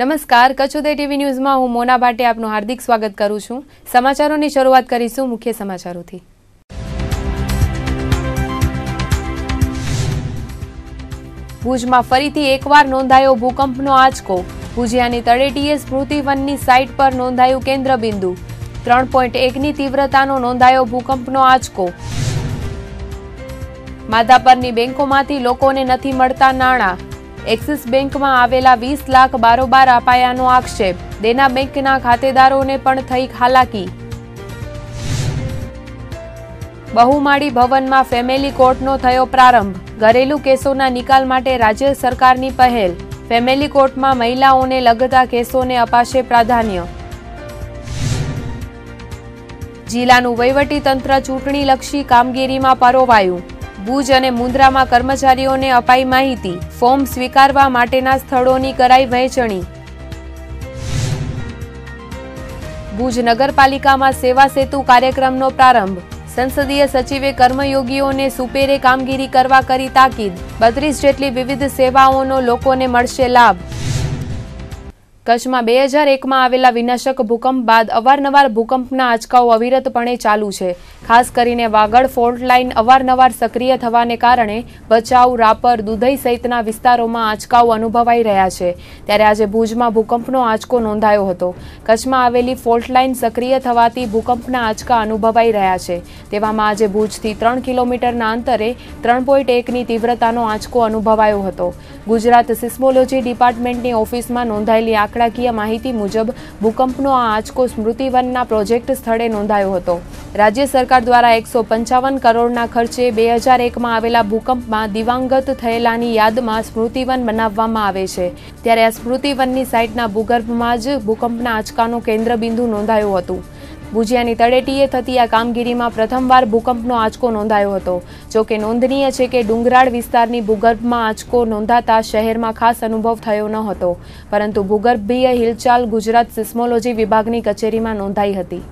નમસ્કાર, કચ્છ ઉદય ટીવી ન્યૂઝમાં હું મોના ભાટે આપનું હાર્દિક સ્વાગત કરું છું। સમાચારોની શરૂઆત કરીશું મુખ્ય સમાચારોથી। ભુજમાં ફરીથી એકવાર નોંધાયો ભૂકંપનો આંચકો। ભુજિયાની તળેટીએ સ્મૃતિવનની સાઇટ પર નોંધાયું કેન્દ્રબિંદુ। 3.1ની તીવ્રતાનો નોંધાયો ભૂકંપનો આંચકો। માધાપરની બેંકોમાંથી લોકોને નથી મળતા નાણાં। એક્સિસ બેંકમાં આવેલા 20 લાખ બારોબાર અપાયાનો આક્ષેપ। દેના બેંકના ખાતેદારોને પણ થઈ હાલાકી। બહુમાળી ભવનમાં ફેમિલી કોર્ટનો થયો પ્રારંભ। ઘરેલું કેસોના નિકાલ માટે રાજ્ય સરકારની પહેલ। ફેમિલી કોર્ટમાં મહિલાઓને લગતા કેસોને અપાશે પ્રાધાન્ય। જિલ્લાનું વહીવટી તંત્ર ચૂંટણીલક્ષી કામગીરીમાં પરોવાયું। ભુજ અને મુન્દ્રામાં કર્મચારીઓને અપાઈ માહિતી। ફોર્મ સ્વીકારવા માટેના સ્થળોની કરાઈ વહેંચણી। ભુજ નગરપાલિકામાં સેવા સેતુ કાર્યક્રમનો પ્રારંભ। સંસદીય સચિવે કર્મયોગીઓને સુપેરે કામગીરી કરવા કરી તાકીદ। 32 જેટલી વિવિધ સેવાઓનો લોકોને મળશે લાભ। કચ્છમાં 2001માં આવેલા વિનાશક ભૂકંપ બાદ અવારનવાર ભૂકંપના આંચકાઓ અવિરતપણે ચાલુ છે। ખાસ કરીને વાગડ ફોલ્ટ લાઇન અવારનવાર સક્રિય થવાને કારણે ભચાઉ, રાપર, દુધઈ સહિતના વિસ્તારોમાં આંચકાઓ અનુભવાઈ રહ્યા છે। ત્યારે આજે ભુજમાં ભૂકંપનો આંચકો નોંધાયો હતો। કચ્છમાં આવેલી ફોલ્ટ લાઇન સક્રિય થવાથી ભૂકંપના આંચકા અનુભવાઈ રહ્યા છે। તેવામાં આજે ભુજથી 3 કિલોમીટરના અંતરે 3.1ની તીવ્રતાનો આંચકો અનુભવાયો હતો। ગુજરાત સિસ્મોલોજી ડિપાર્ટમેન્ટની ઓફિસમાં નોંધાયેલી આંકડાકીય માહિતી મુજબ ભૂકંપનો આ આંચકો સ્મૃતિવનના પ્રોજેક્ટ સ્થળે નોંધાયો હતો। રાજ્ય સરકાર દ્વારા 155 કરોડના ખર્ચે 2001માં આવેલા ભૂકંપમાં દિવંગત થયેલાની યાદમાં સ્મૃતિવન બનાવવામાં આવે છે। ત્યારે આ સ્મૃતિવનની સાઇટના ભૂગર્ભમાં જ ભૂકંપના આંચકાનું કેન્દ્રબિંદુ નોંધાયું હતું। ભુજિયાની તળેટીએ થતી આ કામગીરીમાં પ્રથમવાર ભૂકંપનો આંચકો નોંધાયો હતો। જોકે નોંધનીય છે કે ડુંગરાળ વિસ્તારની ભૂગર્ભમાં આંચકો નોંધાતા શહેરમાં ખાસ અનુભવ થયો ન હતો, પરંતુ ભૂગર્ભીય હિલચાલ ગુજરાત સિસ્મોલોજી વિભાગની કચેરીમાં નોંધાઈ હતી।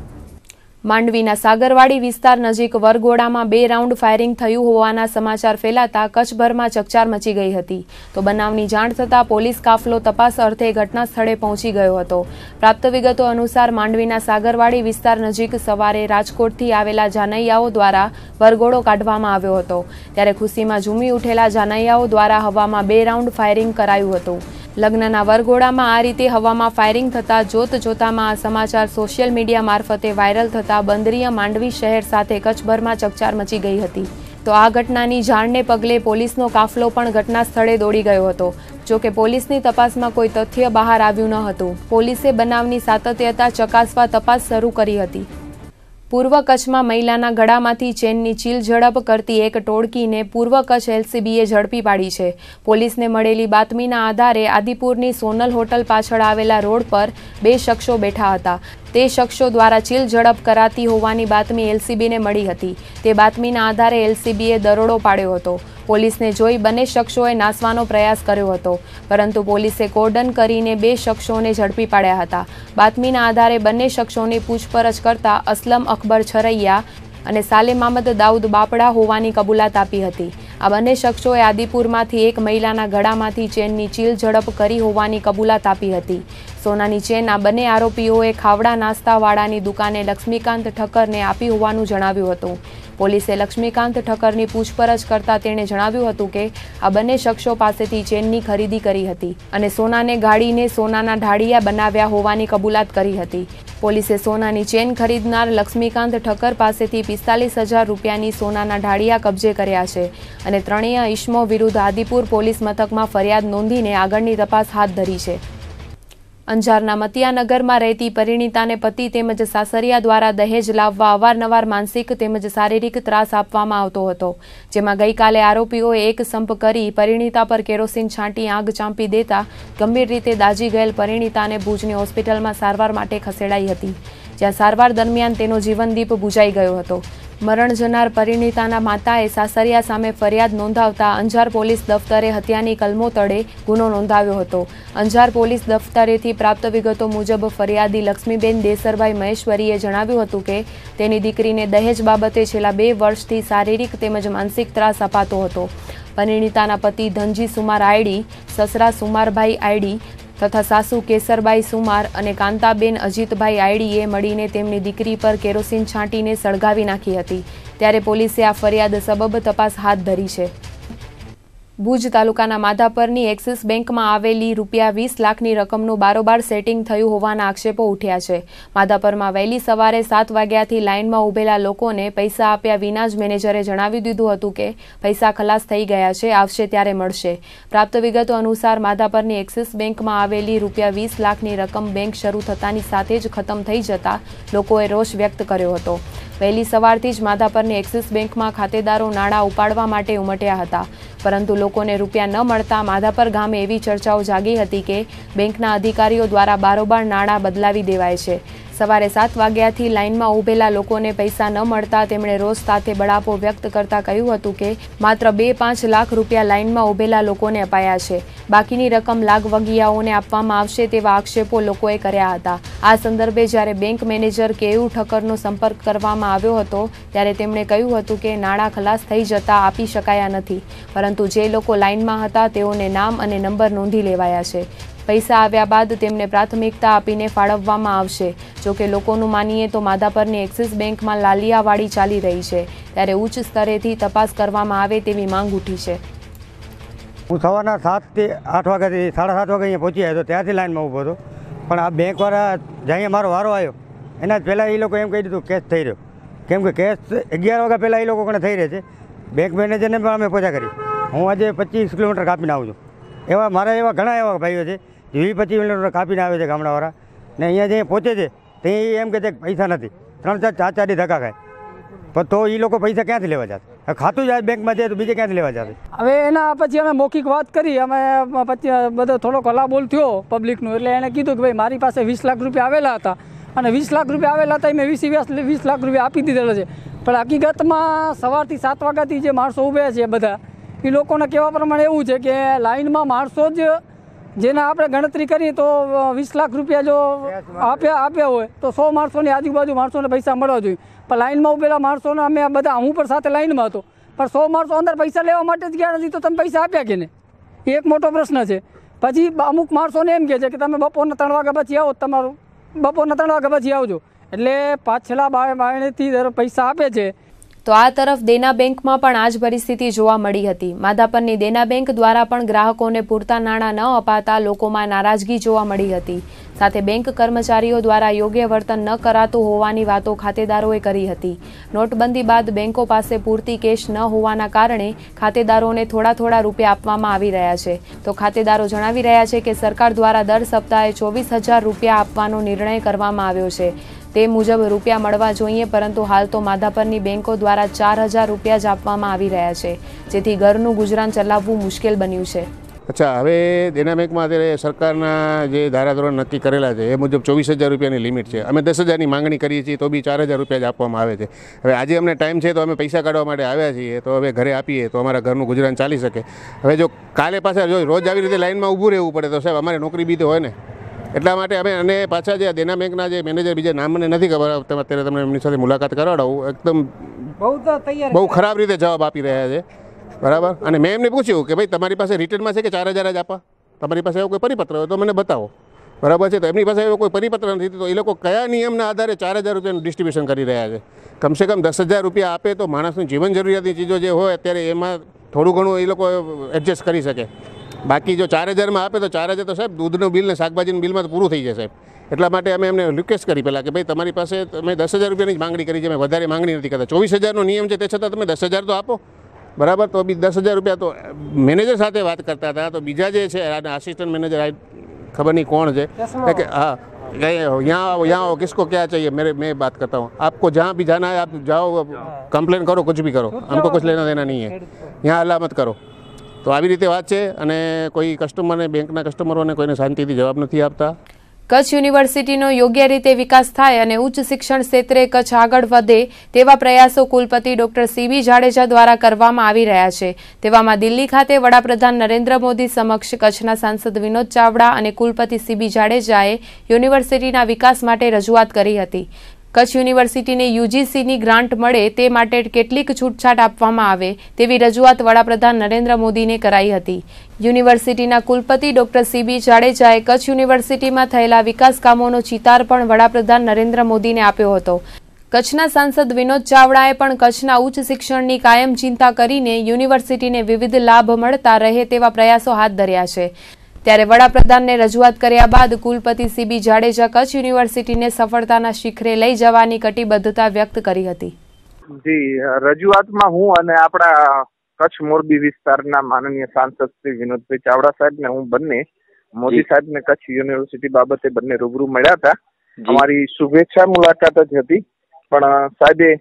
માંડવીના સાગરવાડી વિસ્તાર નજીક વરઘોડામાં 2 રાઉન્ડ ફાયરિંગ થયું હોવાના સમાચાર ફેલાતા કચ્છભરમાં ચકચાર મચી ગઈ હતી। તો બનાવની જાણ થતાં પોલીસ કાફલો તપાસ અર્થે ઘટના સ્થળે પહોંચી ગયો હતો। પ્રાપ્ત વિગતો અનુસાર માંડવીના સાગરવાડી વિસ્તાર નજીક સવારે રાજકોટથી આવેલા જાનૈયાઓ દ્વારા વરઘોડો કાઢવામાં આવ્યો હતો। ત્યારે ખુશીમાં ઝૂમી ઉઠેલા જાનૈયાઓ દ્વારા હવામાં 2 રાઉન્ડ ફાયરિંગ કરાયું હતું। લગ્નના વરઘોડામાં આ રીતે હવામાં ફાયરિંગ થતાં જોતજોતામાં આ સમાચાર સોશિયલ મીડિયા મારફતે વાયરલ થતાં બંદરીય માંડવી શહેર સાથે કચ્છભરમાં ચકચાર મચી ગઈ હતી। તો આ ઘટનાની જાણને પગલે પોલીસનો કાફલો પણ ઘટના સ્થળે દોડી ગયો હતો। જોકે પોલીસની તપાસમાં કોઈ તથ્ય બહાર આવ્યું ન હતું। પોલીસે બનાવની સાતત્યતા ચકાસવા તપાસ શરૂ કરી હતી। પૂર્વ કચ્છમાં મહિલાના ગળામાંથી ચેનની ચીલ ઝડપ કરતી એક ટોળકીને પૂર્વ કચ્છ એલસીબીએ ઝડપી પાડી છે। પોલીસને મળેલી બાતમીના આધારે આદિપુરની સોનલ હોટલ પાછળ આવેલા રોડ પર 2 શખ્સો બેઠા હતા। તે શખ્સો દ્વારા ચીલ ઝડપ કરાતી હોવાની બાતમી એલસીબીને મળી હતી। તે બાતમીના આધારે એલસીબીએ દરોડો પાડ્યો હતો। પોલીસને જોઈ બંને શખ્સોએ નાસવાનો પ્રયાસ કર્યો હતો, પરંતુ પોલીસે કોર્ડન કરીને 2 શખ્સોને ઝડપી પાડ્યા હતા। બાતમીના આધારે બંને શખ્સોની પૂછપરછ કરતા અસલમ અકબર છરૈયા અને સાલેમ અહમદ દાઉદ બાપડા હોવાની કબૂલાત આપી હતી। આ બંને શખ્સોએ આદિપુરમાંથી એક મહિલાના ગળામાંથી ચેનની ચીલ ઝડપ કરી હોવાની કબૂલાત આપી હતી। સોનાની ચેન આ બંને આરોપીઓએ ખાવડા નાસ્તાવાળાની દુકાને લક્ષ્મીકાંત ઠક્કરને આપી હોવાનું જણાવ્યું હતું। પોલીસે લક્ષ્મીકાંત ઠક્કરની પૂછપરછ કરતા તેણે જણાવ્યું હતું કે આ બંને શખ્સો પાસેથી ચેનની ખરીદી કરી હતી અને સોનાને ગાળીને સોનાના ઢાળિયા બનાવ્યા હોવાની કબૂલાત કરી હતી। પોલીસે સોનાની ચેન ખરીદનાર લક્ષ્મીકાંત ઠક્કર પાસેથી 45,000 રૂપિયાની સોનાના ઢાળિયા કબજે કર્યા છે અને ત્રણેય ઇસમો વિરુદ્ધ આદિપુર પોલીસ મથકમાં ફરિયાદ નોંધીને આગળની તપાસ હાથ ધરી છે। અંજારના મતિયાનગરમાં રહેતી પરિણીતાને પતિ તેમજ સાસરિયા દ્વારા દહેજ લાવવા અવારનવાર માનસિક તેમજ શારીરિક ત્રાસ આપવામાં આવતો હતો, જેમાં ગઈકાલે આરોપીઓએ એક સંપ કરી પરિણીતા પર કેરોસીન છાંટી આગ ચાંપી દેતા ગંભીર રીતે દાઝી ગયેલ પરિણીતાને ભુજની હોસ્પિટલમાં સારવાર માટે ખસેડાઈ હતી, જ્યાં સારવાર દરમિયાન તેનો જીવનદીપ બુઝાઈ ગયો હતો। મરણ જનાર પરિણીતાના માતાએ સાસરિયા સામે ફરિયાદ નોંધાવતા અંજાર પોલીસ દફતરે હત્યાની કલમો તળે ગુનો નોંધાવ્યો હતો। અંજાર પોલીસ દફતરેથી પ્રાપ્ત વિગતો મુજબ ફરિયાદી લક્ષ્મીબેન દેસરભાઈ મહેશ્વરીએ જણાવ્યું હતું કે તેની દીકરીને દહેજ બાબતે છેલ્લા 2 વર્ષથી શારીરિક તેમજ માનસિક ત્રાસ અપાતો હતો। પરિણીતાના પતિ ધનજી સુમાર આયડી, સસરા સુમારભાઈ આયડી તથા સાસુ કેસરબાઈ સુમાર અને કાંતાબેન અજીતભાઈ આયડીએ મળીને તેમની દીકરી પર કેરોસીન છાંટીને સળગાવી નાખી હતી। ત્યારે પોલીસે આ ફરિયાદ સબબ તપાસ હાથ ધરી છે। ભુજ તાલુકાના માધાપરની એક્સિસ બેંકમાં આવેલી ₹20 લાખની રકમનું બારોબાર સેટિંગ થયું હોવાના આક્ષેપો ઉઠ્યા છે। માધાપરમાં વહેલી સવારે 7 વાગ્યાથી લાઇનમાં ઊભેલા લોકોને પૈસા આપ્યા વિના જ મેનેજરે જણાવી દીધું હતું કે પૈસા ખલાસ થઈ ગયા છે, આવશે ત્યારે મળશે। પ્રાપ્ત વિગતો અનુસાર માધાપરની એક્સિસ બેંકમાં આવેલી ₹20 લાખની રકમ બેંક શરૂ થતાની સાથે જ ખતમ થઈ જતા લોકોએ રોષ વ્યક્ત કર્યો હતો। વહેલી સવારથી જ માધાપરની એક્સિસ બેંકમાં ખાતેદારો નાણાં ઉપાડવા માટે ઉમટ્યા હતા, પરંતુ લોકોને રૂપિયા ન મળતા માધાપર ગામે એવી ચર્ચાઓ જાગી હતી કે બેંકના અધિકારીઓ દ્વારા બારોબાર નાણાં બદલાવી દેવાય છે। સવારે 7 વાગ્યાથી લાઇનમાં ઊભેલા લોકોને પૈસા ન મળતા તેમણે રોષ સાથે બળાપો વ્યક્ત કરતા કહ્યું હતું કે માત્ર 2-5 લાખ રૂપિયા લાઇનમાં ઊભેલા લોકોને અપાયા છે, બાકીની રકમ લાગવગિયાઓને આપવામાં આવશે તેવા આક્ષેપો લોકોએ કર્યા હતા। આ સંદર્ભે જ્યારે બેંક મેનેજર કેયુ ઠક્કરનો સંપર્ક કરવામાં આવ્યો હતો ત્યારે તેમણે કહ્યું હતું કે નાણાં ખલાસ થઈ જતા આપી શકાયા નથી, પરંતુ જે લોકો લાઇનમાં હતા તેઓને નામ અને નંબર નોંધી લેવાયા છે। પૈસા આવ્યા બાદ તેમને પ્રાથમિકતા આપીને ફાળવવામાં આવશે। જોકે લોકોનું માનીએ તો માધાપરની એક્સિસ બેંકમાં લાલિયાવાડી ચાલી રહી છે, ત્યારે ઉચ્ચ સ્તરેથી તપાસ કરવામાં આવે તેવી માંગ ઉઠી છે। હું સવારના 7 થી 8 વાગ્યાથી 7:30 વાગે અહીંયા પહોંચી આવ્યો હતો, ત્યાંથી લાઇનમાં ઊભો હતો, પણ આ બેંકવાળા જ્યાં મારો વારો આવ્યો એના જ પહેલાં એ લોકો એમ કહી દીધું કેશ થઈ રહ્યો, કેમ કે કેશ 11 વાગ્યા પહેલાં એ લોકો કોને થઈ રહે છે। બેંક મેનેજરને પણ અમે પહોંચા કરી। હું આજે 25 કિલોમીટર કાપીને આવું છું। એવા મારા એવા ઘણા એવા ભાઈઓ છે 20-25 કિલોમીટર કાપીને આવે છે ગામડાવાળા, ને અહીંયા જે પહોંચે છે તે એમ કહે છે કે પૈસા નથી, 3-4 ધક્કા ખાય, પણ તો એ લોકો પૈસા ક્યાંથી લેવા જશે? ખાતું જ બેંકમાં જાય તો બીજે ક્યાંથી લેવા જશે? હવે એના પછી અમે મૌખિક વાત કરી, અમે પછી બધો થોડો કલાબોલ થયો પબ્લિકનું, એટલે એણે કીધું કે ભાઈ મારી પાસે 20 લાખ રૂપિયા આવેલા હતા અને 20 લાખ રૂપિયા આવેલા હતા મેં 20 લાખ રૂપિયા આપી દીધેલા છે, પણ હકીકતમાં સવારથી 7 વાગ્યાથી જે માણસો ઊભ્યા છે બધા એ લોકોના કહેવા પ્રમાણે એવું છે કે લાઇનમાં માણસો જ જેના આપણે ગણતરી કરીએ તો 20 લાખ રૂપિયા જો આપ્યા હોય તો 100 માણસોની આજુબાજુ માણસોને પૈસા મળવા જોઈએ, પણ લાઇનમાં ઊભેલા માણસોને અમે બધા હું પણ સાથે લાઇનમાં હતો, પણ 100 માણસો અંદર પૈસા લેવા માટે જ ગયા નથી તો તમે પૈસા આપ્યા કે નહીં, એ એક મોટો પ્રશ્ન છે। પછી અમુક માણસોને એમ કહે છે કે તમે બપોરના 3 વાગ્યા પછી આવો, તમારું બપોરના 3 વાગ્યા પછી આવજો, એટલે પાછલા બારણેથી પૈસા આપે છે। તો આ તરફ દેના બેંકમાં પણ આ જ પરિસ્થિતિ જોવા મળી હતી। માધાપરની દેના બેંક દ્વારા પણ ગ્રાહકોને પૂરતા નાણાં ન અપાતા લોકોમાં નારાજગી જોવા મળી હતી। સાથે બેંક કર્મચારીઓ દ્વારા યોગ્ય વર્તન ન કરાતું હોવાની વાતો ખાતેદારોએ કરી હતી। નોટબંધી બાદ બેંકો પાસે પૂરતી કેશ ન હોવાના કારણે ખાતેદારોને થોડા રૂપિયા આપવામાં આવી રહ્યા છે। તો ખાતેદારો જણાવી રહ્યા છે કે સરકાર દ્વારા દર સપ્તાહે 24,000 રૂપિયા આપવાનો નિર્ણય કરવામાં આવ્યો છે, તે મુજબ રૂપિયા મળવા જોઈએ, પરંતુ હાલ તો માધાપરની બેંકો દ્વારા 4,000 રૂપિયા જ આપવામાં આવી રહ્યા છે, જેથી ઘરનું ગુજરાન ચલાવવું મુશ્કેલ બન્યું છે। અચ્છા, હવે દેના બેંકમાં અત્યારે સરકારના જે ધારાધોરણ નક્કી કરેલા છે એ મુજબ 24,000 રૂપિયાની લિમિટ છે। અમે 10,000ની માંગણી કરીએ છીએ તો બી 4,000 રૂપિયા જ આપવામાં આવે છે। હવે આજે અમને ટાઈમ છે તો અમે પૈસા કાઢવા માટે આવ્યા છીએ, તો હવે ઘરે આપીએ તો અમારા ઘરનું ગુજરાન ચાલી શકે। હવે જો કાલે પાછા જો રોજ આવી રીતે લાઇનમાં ઊભું રહેવું પડે તો સાહેબ અમારે નોકરી બી તો હોય ને, એટલા માટે અમે અને પાછા જે દેના બેંકના જે મેનેજર બીજા નામ મને નથી ખબર, અત્યારે તમને એમની સાથે મુલાકાત કરાવડાવું, એકદમ બહુ ખરાબ રીતે જવાબ આપી રહ્યા છે, બરાબર। અને મેં એમને પૂછ્યું કે ભાઈ તમારી પાસે રિટર્નમાં છે કે 4,000 જ આપવા, તમારી પાસે એવો કોઈ પરિપત્ર હોય તો મને બતાવો, બરાબર છે। તો એમની પાસે એવો કોઈ પરિપત્ર નથી, તો એ લોકો કયા નિયમના આધારે 4,000 રૂપિયાનું ડિસ્ટ્રીબ્યુશન કરી રહ્યા છે? કમસે કમ 10,000 રૂપિયા આપે તો માણસની જીવન જરૂરિયાતની ચીજો જે હોય અત્યારે એમાં થોડું ઘણું એ લોકો એડજસ્ટ કરી શકે। બાકી જો 4,000માં આપે તો 4,000 તો સાહેબ દૂધનું બિલ ને શાકભાજીનું બિલમાં તો પૂરું થઈ જાય સાહેબ। એટલા માટે અમે એમને રિક્વેસ્ટ કરી પહેલાં કે ભાઈ તમારી પાસે તમે 10,000 રૂપિયાની જ માંગણી કરી છે, અમે વધારે માંગણી નથી કરતા। 24,000નો નિયમ છે તે છતાં તમે 10,000 તો આપો, બરાબર। તો બી 10,000 રૂપિયા તો મેનેજર સાથે વાત કરતા હતા, તો બીજા જે છે આસિસ્ટન્ટ મેનેજર ખબર નહીં કોણ છે કે હા यहाँ किसको क्या चाहिए, मैं बात करता हूँ, आपको जहाँ भी जाना है आप जाओ, कंप्लेन करो, कुछ भी करो, हमको कुछ लेना देना नहीं है, यहाँ हल्ला मत करो। તો આવી રીતે વાત છે, અને કોઈ કસ્ટમરને બેંકના કસ્ટમરોને કોઈને શાંતિથી જવાબ નથી આપતા। કચ્છ યુનિવર્સિટીનો યોગ્ય રીતે વિકાસ થાય અને ઉચ્ચ શિક્ષણ ક્ષેત્રે કચ્છ આગળ વધે તેવા પ્રયાસો કુલપતિ ડોક્ટર સીબી જાડેજા દ્વારા કરવામાં આવી રહ્યા છે। તેવામાં દિલ્હી ખાતે વડાપ્રધાન નરેન્દ્ર મોદી સમક્ષ કચ્છના સાંસદ વિનોદ ચાવડા અને કુલપતિ સીબી જાડેજાએ યુનિવર્સિટીના વિકાસ માટે રજૂઆત કરી હતી। કચ્છ યુનિવર્સિટીને યુજીસીની ગ્રાન્ટ મળે તે માટે કેટલીક છૂટછાટ આપવામાં આવે તેવી રજૂઆત વડાપ્રધાન નરેન્દ્ર મોદીને કરાઈ હતી. યુનિવર્સિટીના કુલપતિ ડોક્ટર સીબી જાડેજાએ કચ્છ યુનિવર્સિટીમાં થયેલા વિકાસ કામોનો ચિતાર પણ વડાપ્રધાન નરેન્દ્ર મોદીને આપ્યો હતો. કચ્છના સાંસદ વિનોદ ચાવડાએ પણ કચ્છના ઉચ્ચ શિક્ષણની કાયમ ચિંતા કરીને યુનિવર્સિટીને વિવિધ લાભ મળતા રહે તેવા પ્રયાસો હાથ ધર્યા છે. ત્યારે વડાપ્રધાનને રજૂઆત કર્યા બાદ કુલપતિ સીબી જાડેજા કચ્છ યુનિવર્સિટીને સફળતાના શિખરે લઈ જવાની કટિબદ્ધતા વ્યક્ત કરી હતી. જી, રજૂઆતમાં હું અને આપણા કચ્છ મોરબી વિસ્તારના માનનીય સાંસદ શ્રી વિનોદભાઈ ચાવડા સાહેબ ને હું બંને મોદી સાહેબ ને કચ્છ યુનિવર્સિટી બાબતે બંને રૂબરૂ મળ્યા હતા. અમારી શુભેચ્છા મુલાકાત જ હતી, પણ સાહેબે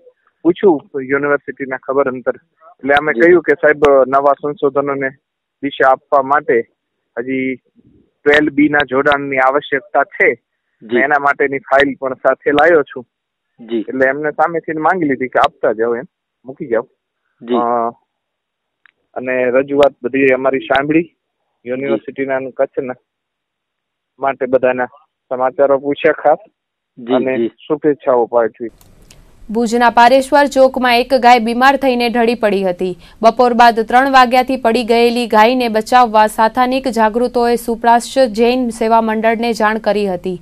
પૂછ્યું યુનિવર્સિટીના ખબર અંતર, એટલે અમે કહ્યું કે સાહેબ નવા સંશોધનોને દિશા આપવા માટે હજી 12B ના જોડાણની આવશ્યકતા છે, એના માટેની ફાઇલ પણ સાથે લાવ્યો છું. એટલે એમને સામેથી માંગી લીધી કે આપતા જાઓ, એમ મૂકી જાઓ. અને રજૂઆત બધી અમારી સાંભળી, યુનિવર્સિટીના કચ્છના માટે બધાના સમાચારો પૂછ્યા ખાસ અને શુભેચ્છાઓ પાઠવી. ભુજના પારેશ્વર ચોકમાં એક ગાય બીમાર થઈને ઢળી પડી હતી. બપોર બાદ 3 વાગ્યાથી પડી ગયેલી ગાયને બચાવવા સ્થાનિક જાગૃતોએ સુપ્રાશ્ય જૈન સેવા મંડળને જાણ કરી હતી,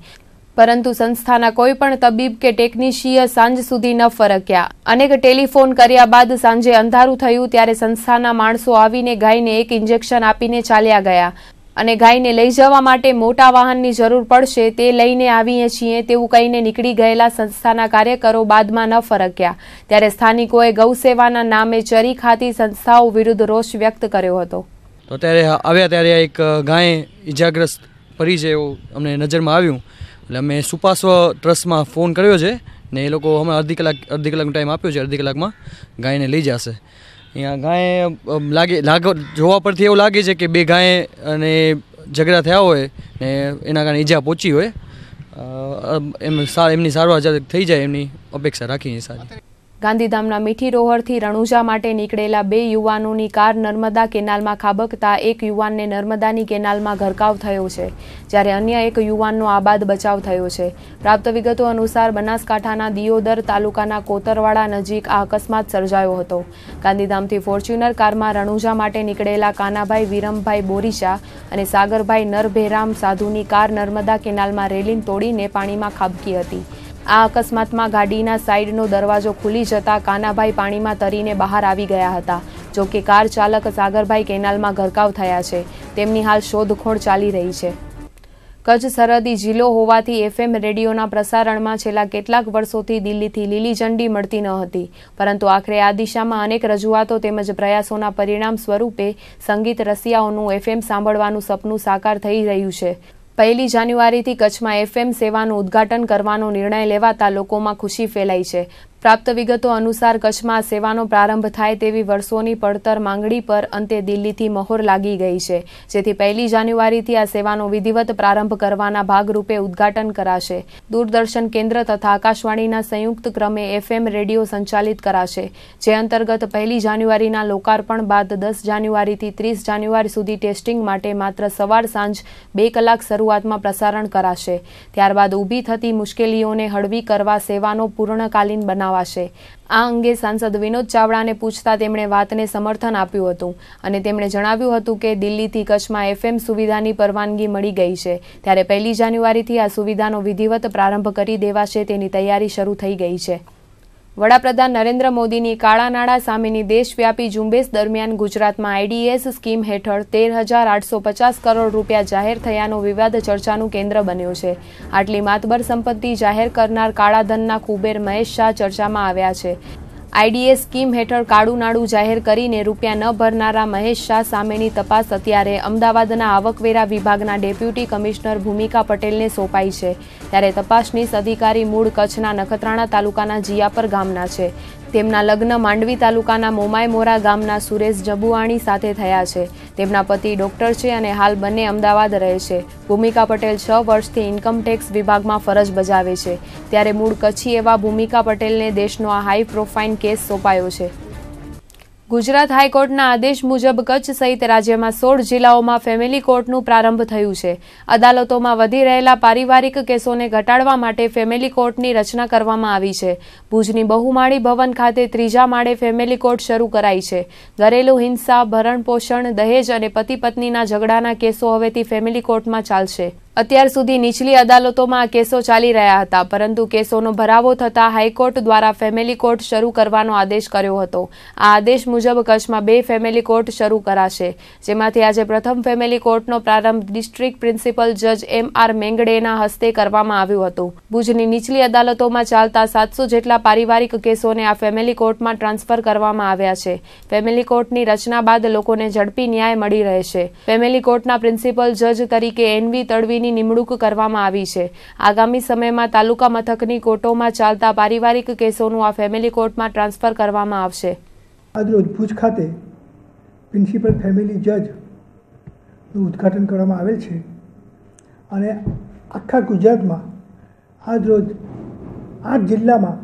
પરંતુ સંસ્થાના કોઈ પણ તબીબ કે ટેકનિશિયન સાંજ સુધી ન ફરક્યા. અનેક ટેલિફોન કર્યા બાદ સાંજે અંધારું થયું ત્યારે સંસ્થાના માણસો આવીને ગાયને એક ઇન્જેક્શન આપીને ચાલ્યા ગયા અને ગાયને લઈ જવા માટે મોટા વાહનની જરૂર પડશે તે લઈને આવીએ છીએ તેવું કહીને નીકળી ગયેલા સંસ્થાના કાર્યકરો બાદમાં ન ફરક્યા. ત્યારે સ્થાનિકોએ ગૌસેવાના નામે ચરી ખાતી સંસ્થાઓ વિરુદ્ધ રોષ વ્યક્ત કર્યો હતો. તો અત્યારે આવ્યા ત્યારે એક ગાય ઇજાગ્રસ્ત પડી છે એવું અમને નજરમાં આવ્યું, એટલે અમે સુપાસ્વ ટ્રસ્ટમાં ફોન કર્યો છે ને એ લોકો હમણાં અડધી કલાકનો ટાઈમ આપ્યો છે. અડધી કલાકમાં ગાયને લઈ જશે. અહીંયા ગાય જોવા પરથી એવું લાગે છે કે 2 ગાય અને ઝઘડા થયા હોય ને એના કારણે ઈજા પહોંચી હોય. એમની સારવાર થઈ જાય એમની અપેક્ષા રાખીએ સારી. ગાંધીધામના મીઠી રોહરથી રણુજા માટે નીકળેલા 2 યુવાનોની કાર નર્મદા કેનાલમાં ખાબકતા એક યુવાનને નર્મદાની કેનાલમાં ગરકાવ થયો છે, જ્યારે અન્ય એક યુવાનનો આબાદ બચાવ થયો છે. પ્રાપ્ત વિગતો અનુસાર બનાસકાંઠાના દિયોદર તાલુકાના કોતરવાડા નજીક આ અકસ્માત સર્જાયો હતો. ગાંધીધામથી ફોર્ચ્યુનર કારમાં રણુજા માટે નીકળેલા કાનાભાઈ વિરમભાઈ બોરીશા અને સાગરભાઈ નરભેરામ સાધુની કાર નર્મદા કેનાલમાં રેલિંગ તોડીને પાણીમાં ખાબકી હતી. આ અકસ્માતમાં ગાડીના સાઈડનો દરવાજો ખુલી જતા કાનાભાઈ પાણીમાં તરીને બહાર આવી ગયા હતા. જો કે કાર ચાલક સાગરભાઈ કેનાલમાં ગરકાવ થયા છે. તેમની હાલ શોધખોળ ચાલી રહી છે. કચ્છ સરહદી જિલ્લો હોવાથી FM રેડિયોના પ્રસારણમાં છેલ્લા કેટલાક વર્ષોથી દિલ્હીથી લીલી ઝંડી મળતી ન હતી, પરંતુ આખરે આ દિશામાં અનેક રજૂઆતો તેમજ પ્રયાસોના પરિણામ સ્વરૂપે સંગીત રસિયાઓનું FM સાંભળવાનું સપનું સાકાર થઈ રહ્યું છે. 1 જાન્યુઆરીથી કચ્છમાં FM સેવાનું ઉદ્ઘાટન કરવાનો નિર્ણય લેવાતા લોકોમાં ખુશી ફેલાઈ છે. પ્રાપ્ત વિગતો અનુસાર કચ્છમાં આ સેવાનો પ્રારંભ થાય તેવી વર્ષોની પડતર માંગણી પર અંતે દિલ્હીથી મહોર લાગી ગઈ છે, જેથી 1 જાન્યુઆરીથી આ સેવાનો વિધિવત પ્રારંભ કરવાના ભાગરૂપે ઉદ્ઘાટન કરાશે. દૂરદર્શન કેન્દ્ર તથા આકાશવાણીના સંયુક્ત ક્રમે FM રેડિયો સંચાલિત કરાશે, જે અંતર્ગત 1 જાન્યુઆરીના લોકાર્પણ બાદ 10 જાન્યુઆરીથી 30 જાન્યુઆરી સુધી ટેસ્ટિંગ માટે માત્ર સવાર સાંજ 2 કલાક શરૂઆતમાં પ્રસારણ કરાશે. ત્યારબાદ ઊભી થતી મુશ્કેલીઓને હળવી કરવા સેવાનો પૂર્ણકાલીન બનાવશે. આ અંગે સાંસદ વિનોદ ચાવડાને પૂછતા તેમણે વાતને સમર્થન આપ્યું હતું અને તેમણે જણાવ્યું હતું કે દિલ્હીથી કચ્છમાં FM સુવિધાની પરવાનગી મળી ગઈ છે, ત્યારે 1 જાન્યુઆરીથી આ સુવિધાનો વિધિવત પ્રારંભ કરી દેવાશે તેની તૈયારી શરૂ થઈ ગઈ છે. વડાપ્રધાન નરેન્દ્ર મોદીની કાળા નાણાં સામેની દેશવ્યાપી ઝુંબેશ દરમિયાન ગુજરાતમાં IDS સ્કીમ હેઠળ 13,850 કરોડ રૂપિયા જાહેર થયાનો વિવાદ ચર્ચાનું કેન્દ્ર બન્યો છે. આટલી માતબર સંપત્તિ જાહેર કરનાર કાળાધનના કુબેર મહેશ શાહ ચર્ચામાં આવ્યા છે. IDS સ્કીમ હેઠળ કાળું નાણું જાહેર કરીને રૂપિયા ન ભરનારા મહેશ શાહ સામેની તપાસ અત્યારે અમદાવાદના આવકવેરા વિભાગના ડેપ્યુટી કમિશનર ભૂમિકા પટેલને સોંપાઈ છે. ત્યારે તપાસનીશ અધિકારી મૂળ કચ્છના નખત્રાણા તાલુકાના જીયાપર ગામના છે. તેમના લગ્ન માંડવી તાલુકાના મોમાયમોરા ગામના સુરેશ જબુવાણી સાથે થયા છે. તેમના પતિ ડોક્ટર છે અને હાલ બંને અમદાવાદ રહે છે. ભૂમિકા પટેલ 6 વર્ષથી ઇન્કમટેક્સ વિભાગમાં ફરજ બજાવે છે. ત્યારે મૂળ કચ્છી એવા ભૂમિકા પટેલને દેશનો આ હાઈ પ્રોફાઇલ કેસ સોંપાયો છે. ગુજરાત હાઈકોર્ટના આદેશ મુજબ કચ્છ સહિત રાજ્યમાં 16 જિલ્લાઓમાં ફેમિલી કોર્ટનું પ્રારંભ થયું છે. અદાલતોમાં વધી રહેલા પારિવારિક કેસોને ઘટાડવા માટે ફેમિલી કોર્ટની રચના કરવામાં આવી છે. ભુજની બહુમાળી ભવન ખાતે 3જા માળે ફેમિલી કોર્ટ શરૂ કરાઈ છે. ઘરેલું હિંસા, ભરણપોષણ, દહેજ અને પતિ પત્નીના ઝઘડાના કેસો હવેથી ફેમિલી કોર્ટમાં ચાલશે. અત્યાર સુધી નીચલી અદાલતોમાં આ કેસો ચાલી રહ્યા હતા, પરંતુ કેસોનો ભરાવો થતાં હાઈકોર્ટ દ્વારા ફેમિલી કોર્ટ શરૂ કરવાનો આદેશ કર્યો હતો. આ આદેશ મુજબ કચ્છમાં 2 ફેમિલી કોર્ટ શરૂ કરાશે, જેમાંથી આજે પ્રથમ ફેમિલી કોર્ટનો પ્રારંભ ડિસ્ટ્રિક્ટ પ્રિન્સિપલ જજ M.R. મેંગડેના હસ્તે કરવામાં આવ્યું હતું. ભુજની નીચલી અદાલતોમાં ચાલતા 700 જેટલા પારિવારિક કેસોને આ ફેમિલી કોર્ટમાં ટ્રાન્સફર કરવામાં આવ્યા છે. ફેમિલી કોર્ટની રચના બાદ લોકોને ઝડપી ન્યાય મળી રહેશે. ફેમિલી કોર્ટના પ્રિન્સિપલ જજ તરીકે N.V. તડવીની નિમણૂક કરવામાં આવી છે. આગામી સમયમાં તાલુકા મથકની કોર્ટોમાં ચાલતા પારિવારિક કેસોનું આ ફેમિલી કોર્ટમાં ટ્રાન્સફર કરવામાં આવશે. આજરોજ ભુજ ખાતે પ્રિન્સિપલ ફેમિલી જજનું ઉદ્ઘાટન કરવામાં આવેલ છે અને આખા ગુજરાતમાં આજરોજ 8 જિલ્લામાં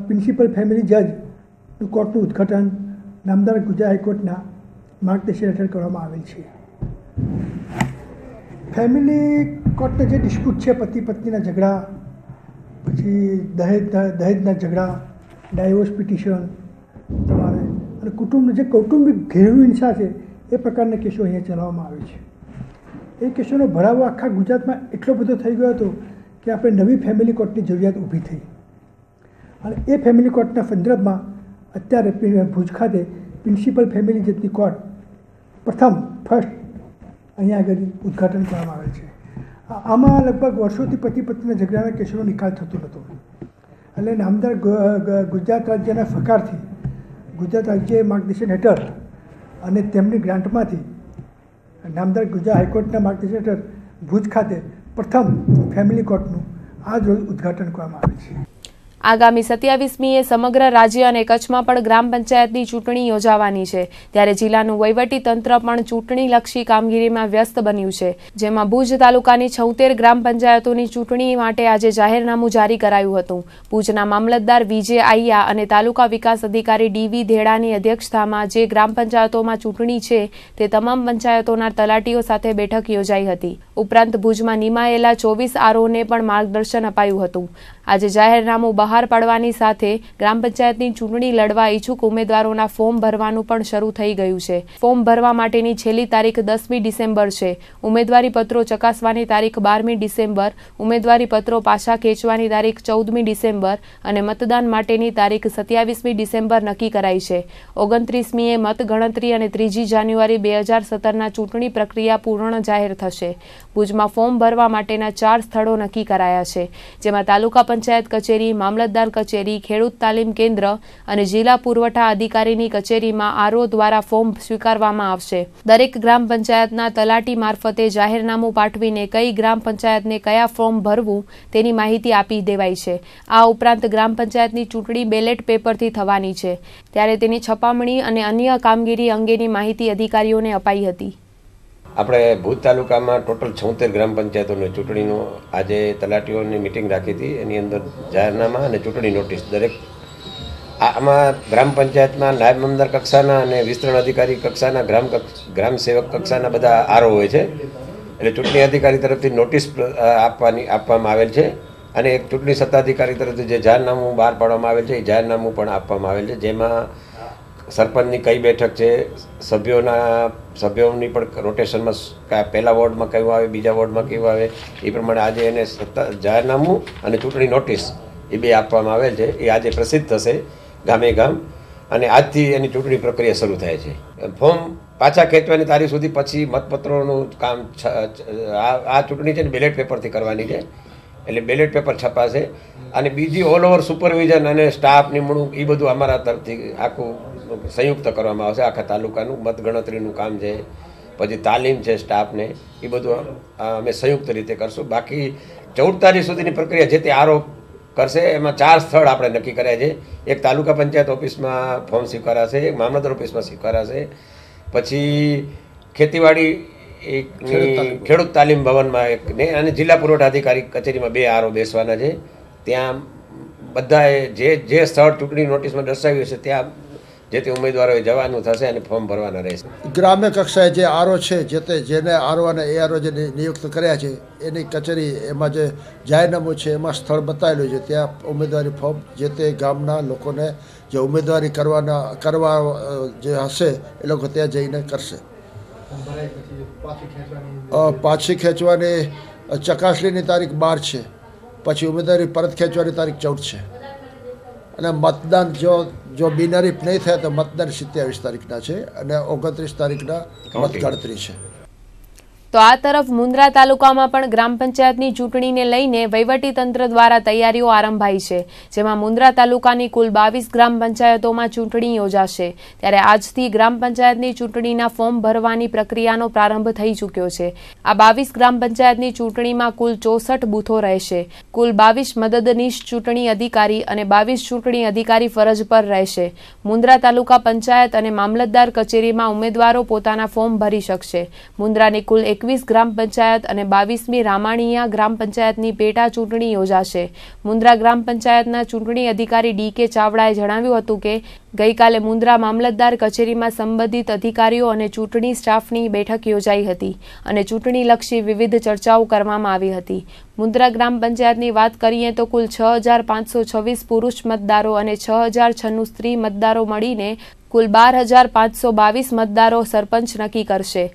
પ્રિન્સિપલ ફેમિલી જજનું કોર્ટનું ઉદ્ઘાટન નામદાર ગુજરાત હાઈકોર્ટના માર્ગદર્શન હેઠળ કરવામાં આવેલ છે. ફેમિલી કોર્ટના જે ડિસ્પ્યુટ છે, પતિ પત્નીના ઝઘડા, પછી દહેજના ઝઘડા, ડાયવોર્સ પિટિશન તમારે અને કુટુંબનું જે કૌટુંબિક ઘરેલું હિંસા છે એ પ્રકારના કેસો અહીંયા ચલાવવામાં આવે છે. એ કેસોનો ભરાવો આખા ગુજરાતમાં એટલો બધો થઈ ગયો હતો કે આપણે નવી ફેમિલી કોર્ટની જરૂરિયાત ઊભી થઈ અને એ ફેમિલી કોર્ટના સંદર્ભમાં અત્યારે ભુજ ખાતે પ્રિન્સિપલ ફેમિલી જજની કોર્ટ ફર્સ્ટ અહીંયા આગળ ઉદ્ઘાટન કરવામાં આવે છે. આમાં લગભગ વર્ષોથી પતિ પત્નીના ઝઘડાના કેસોનો નિકાલ થતો નહોતો. એટલે નામદાર ગુજરાત રાજ્યના સરકારથી ગુજરાત રાજ્ય માર્ગદર્શન હેઠળ અને તેમની ગ્રાન્ટમાંથી નામદાર ગુજરાત હાઈકોર્ટના માર્ગદર્શન હેઠળ ભુજ ખાતે પ્રથમ ફેમિલી કોર્ટનું આજ રોજ ઉદ્ઘાટન કરવામાં આવે છે. આગામી 27મીએ સમગ્ર રાજ્ય અને કચ્છમાં પણ ગ્રામ પંચાયતની ચૂંટણી યોજાવાની છે. ત્યારે જિલ્લાનું વહીવટી તંત્ર પણ ચૂંટણીલક્ષી કામગીરીમાં વ્યસ્ત બન્યું છે, જેમાં ભુજ તાલુકાની 76 ગ્રામ પંચાયતોની ચૂંટણી માટે આજે જાહેરનામું જારી કરાયું હતું. ભુજના મામલતદાર વિજય આઈયા અને તાલુકા વિકાસ અધિકારી D.V. ધેડાની અધ્યક્ષતામાં જે ગ્રામ પંચાયતોમાં ચૂંટણી છે તે તમામ પંચાયતોના તલાટીઓ સાથે બેઠક યોજાઈ હતી. ઉપરાંત ભુજમાં નિમાયેલા 24 આરઓને પણ માર્ગદર્શન અપાયું હતું. આજે જાહેરનામું બહાર પાડવાની સાથે ગ્રામ પંચાયતની ચૂંટણી લડવા ઈચ્છુક ઉમેદવારોના ફોર્મ ભરવાનું પણ શરૂ થઈ ગયું છે. ફોર્મ ભરવા માટેની છેલ્લી તારીખ 10મી ડિસેમ્બર છે. ઉમેદવારી પત્રો ચકાસવાની તારીખ 12મી ડિસેમ્બર, ઉમેદવારી પત્રો પાછા ખેંચવાની તારીખ 14મી ડિસેમ્બર અને મતદાન માટેની તારીખ 27મી ડિસેમ્બર નક્કી કરાઈ છે. 29મીએ મતગણતરી અને 3જી જાન્યુઆરી 2017ના ચૂંટણી પ્રક્રિયા પૂર્ણ જાહેર થશે. ભુજમાં ફોર્મ ભરવા માટેના 4 સ્થળો નક્કી કરાયા છે, જેમાં તાલુકા પંચાયત કચેરી, મામલતદાર કચેરી, ખેડૂત તાલીમ કેન્દ્ર અને જિલ્લા પુરવઠા અધિકારીની કચેરીમાં આરઓ દ્વારા ફોર્મ સ્વીકારવામાં આવશે. દરેક ગ્રામ પંચાયતના તલાટી મારફતે જાહેરનામું પાઠવીને કઈ ગ્રામ પંચાયતને કયા ફોર્મ ભરવું તેની માહિતી આપી દેવાઈ છે. આ ઉપરાંત ગ્રામ પંચાયતની ચૂંટણી બેલેટ પેપરથી થવાની છે, ત્યારે તેની છપામણી અને અન્ય કામગીરી અંગેની માહિતી અધિકારીઓને અપાઈ હતી. આપણે ભુજ તાલુકામાં ટોટલ 76 ગ્રામ પંચાયતોની ચૂંટણીનું આજે તલાટીઓની મિટિંગ રાખી હતી. એની અંદર જાહેરનામા અને ચૂંટણી નોટિસ દરેક આમાં ગ્રામ પંચાયતમાં નાયબ મામલતદાર કક્ષાના અને વિસ્તરણ અધિકારી કક્ષાના ગ્રામ સેવક કક્ષાના બધા આરઓ હોય છે. એટલે ચૂંટણી અધિકારી તરફથી નોટિસ આપવામાં આવેલ છે અને એક ચૂંટણી સત્તાધિકારી તરફથી જે જાહેરનામું બહાર પાડવામાં આવેલ છે એ જાહેરનામું પણ આપવામાં આવેલ છે, જેમાં સરપંચની કઈ બેઠક છે, સભ્યોની પણ રોટેશનમાં પહેલા વોર્ડમાં કયું આવે, બીજા વોર્ડમાં કયું આવે, એ પ્રમાણે આજે એને જાહેરનામું અને ચૂંટણી નોટિસ એ બે આપવામાં આવેલ છે. એ આજે પ્રસિદ્ધ થશે ગામે ગામ અને આજથી એની ચૂંટણી પ્રક્રિયા શરૂ થાય છે. ફોર્મ પાછા ખેંચવાની તારીખ સુધી પછી મતપત્રોનું કામ આ ચૂંટણી છે ને બેલેટ પેપરથી કરવાની છે, એટલે બેલેટ પેપર છપાશે અને બીજી ઓલ ઓવર સુપરવિઝન અને સ્ટાફ નિમણૂક એ બધું અમારા તરફથી આખું સંયુક્ત કરવામાં આવશે. આખા તાલુકાનું મતગણતરીનું કામ છે, પછી તાલીમ છે સ્ટાફને, એ બધું અમે સંયુક્ત રીતે કરશું. બાકી 14 તારીખ સુધીની પ્રક્રિયા જે તે આરોપ કરશે. એમાં 4 સ્થળ આપણે નક્કી કર્યા છે. એક તાલુકા પંચાયત ઓફિસમાં ફોર્મ સ્વીકારાશે, એક મામલતદાર ઓફિસમાં સ્વીકારાશે, પછી ખેતીવાડી ખેડૂત તાલીમ ભવનમાં એક ને અને જિલ્લા પુરવઠા અધિકારી કચેરીમાં 2 આરઓ બેસવાના છે. ત્યાં બધાએ જે સ્થળ ચૂંટણી નોટિસમાં દર્શાવ્યું છે ત્યાં જે તે ઉમેદવારોએ જવાનું થશે અને ફોર્મ ભરવાના રહેશે. ગ્રામ્ય કક્ષાએ જે આરઓ છે જેને આરઓ અને એઆરઓ જે નિયુક્ત કર્યા છે એની કચેરી એમાં જે જાહેરનામું છે એમાં સ્થળ બતાવેલું છે. ત્યાં ઉમેદવારી ફોર્મ જે તે ગામના લોકોને જે ઉમેદવારી કરવા જે હશે એ લોકો ત્યાં જઈને કરશે. પાછી ખેંચવાની ચકાસણીની તારીખ 12 છે, પછી ઉમેદવારી પરત ખેંચવાની તારીખ 14 છે અને મતદાન જો બિનહરીફ નહીં થાય તો મતદાન 27 તારીખના છે અને 29 તારીખના મતગણતરી છે. તો આ તરફ મુન્દ્રા તાલુકામાં પણ ગ્રામ પંચાયતની ચૂંટણીને લઈને વહીવટીતંત્ર દ્વારા તૈયારીઓ આરંભાઈ છે, જેમાં મુન્દ્રા તાલુકાની કુલ 22 ગ્રામ પંચાયતોમાં ચૂંટણી યોજાશે. ત્યારે આજથી ગ્રામ પંચાયતની ચૂંટણીના ફોર્મ ભરવાની પ્રક્રિયાનો પ્રારંભ થઈ ચૂક્યો છે. આ 22 ગ્રામ પંચાયતની ચૂંટણીમાં કુલ 64 બૂથો રહેશે. કુલ 22 મદદનીશ ચૂંટણી અધિકારી અને 22 ચૂંટણી અધિકારી ફરજ પર રહેશે. મુન્દ્રા તાલુકા પંચાયત અને મામલતદાર કચેરીમાં ઉમેદવારો પોતાના ફોર્મ ભરી શકશે. મુન્દ્રાની કુલ 21 ગ્રામ પંચાયત અને 22મી રામાણીયા ગ્રામ પંચાયતની પેટા ચૂંટણી યોજાશે. મુન્દ્રા ગ્રામ પંચાયતના ચૂંટણી અધિકારી ડી.કે. ચાવડાએ જણાવ્યું હતું કે ગઈકાલે મુન્દ્રા મામલતદાર કચેરીમાં સંબંધિત અધિકારીઓ અને ચૂંટણી સ્ટાફની બેઠક યોજાઈ હતી અને ચૂંટણીલક્ષી વિવિધ ચર્ચાઓ કરવામાં આવી હતી. મુન્દ્રા ગ્રામ પંચાયતની વાત કરીએ તો કુલ 6526 પુરુષ મતદારો અને 6096 સ્ત્રી મતદારો મળીને કુલ 12522 મતદારો સરપંચ નક્કી કરશે.